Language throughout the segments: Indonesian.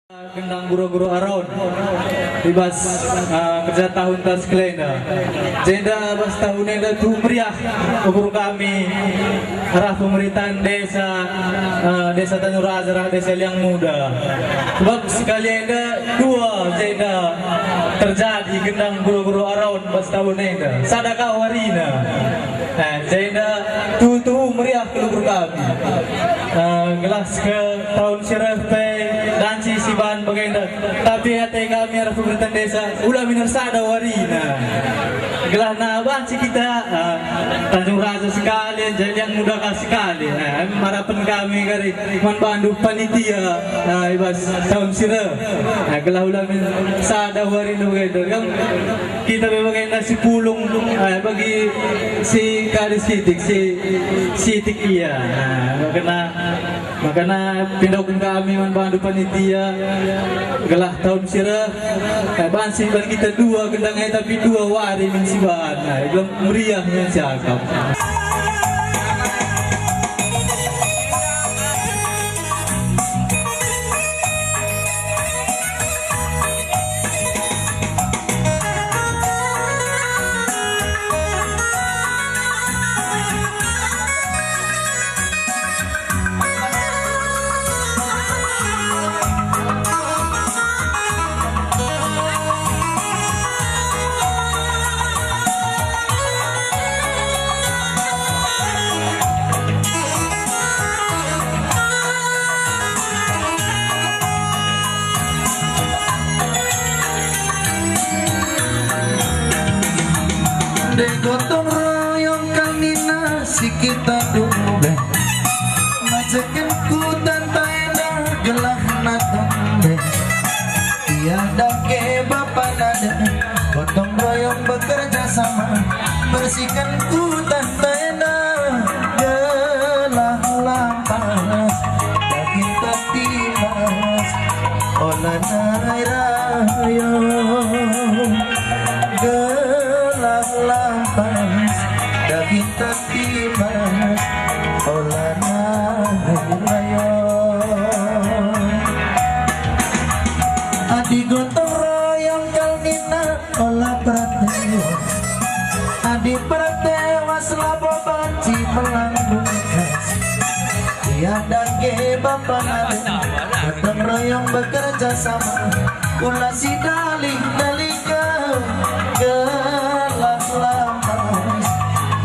Gendang guru-guru aron bebas kerja tahun tas kelenda jenda bas tahun yang tu meriah guru kami arah pemerintahan desa Tanjung Razarah desa yang muda sebab sekali ada dua jenda terjadi gendang guru-guru aron bas tahun yang sadakah warina jenda tu meriah guru kami gelas ke tahun sirah dan sisi bahan bagian tapi hati kami arah pemerintahan desa ulah minor sada warina gelah nabah kita Tanjung Raja sekali jadi yang muda sekali harapan kami dari manbandu panitia ibas tahun sira gelah ulah minor sada warina begitu yang kita bagian si pulung bagi si kadis sitik iya makanya pindahkan kami manbandu panitia gelah tahun sirah bansi ban kita dua gendangnya tapi dua wari mensiban belum meriahnya cakap de gotong royong kami nasi kita dumbe macekin ku dan taena gelah natumbe tiada ke bapak nada gotong royong bekerja sama bersihkan ku dan taena gelah lampas daging tatimas olah narai rayong gelah lampas daging tatimas olah rayong adi gotong royong kalnina olah pratewa adi pratewa selabo banci melambung tiada ke bapak nada gotong royong bekerja sama ulah si dalih gelah lampas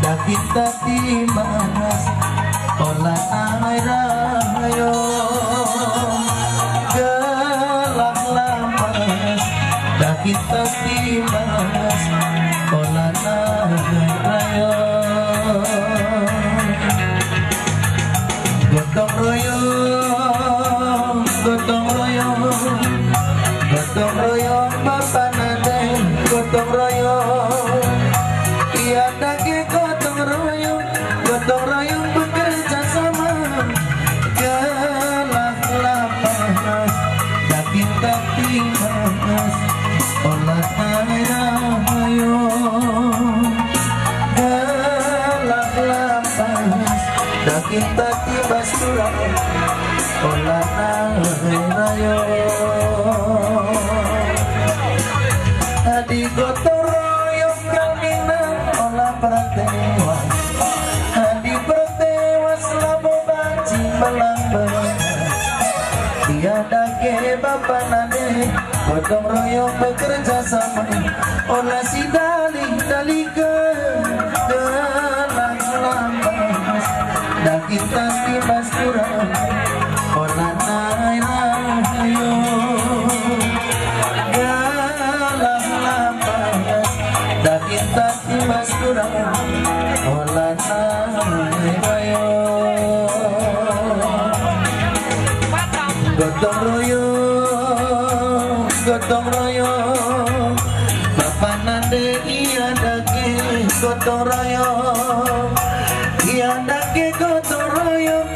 daging tatimas olah air rayong gelah lampas daging tatimas olah air rayong gotong royong gotong royong gotong royong bapak nade gotong royong tiada ke gotong royong bekerja sama gelah lampas daging tatimas olah air rayong gelah lampas daging tatimas kurang olah air rayong adi gotong royong kamina olah pratewa adi pratewa selabo banci melambang tiada ke bapak nade gotong royong bekerja sama olah si dalih gelah lampas daging tatimas kurang olah air rayong gelah lampas daging tatimas kurang olah air rayong gotong royong bapak nade iya dake gotong royong iya dake gotong royong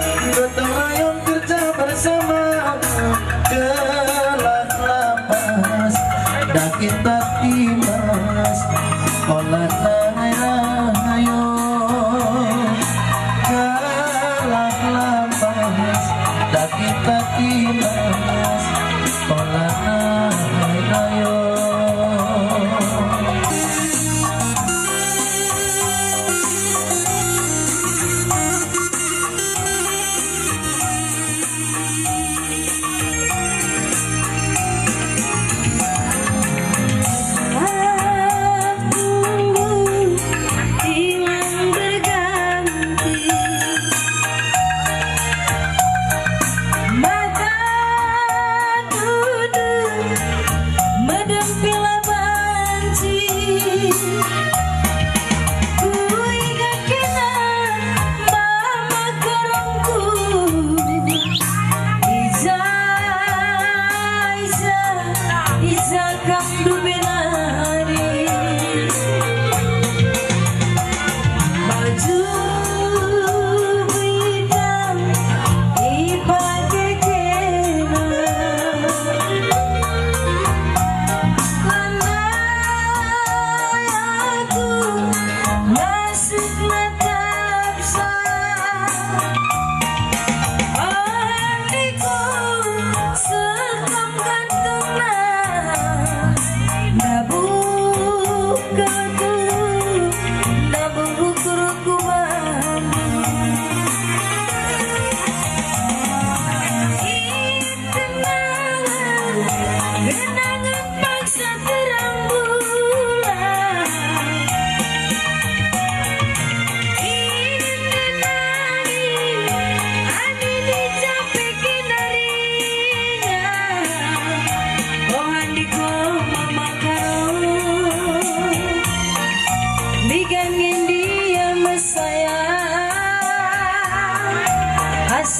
kerja bersama gelah lampas daging tatimas olah air rayong gelah lampas daging tatimas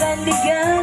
akan diganti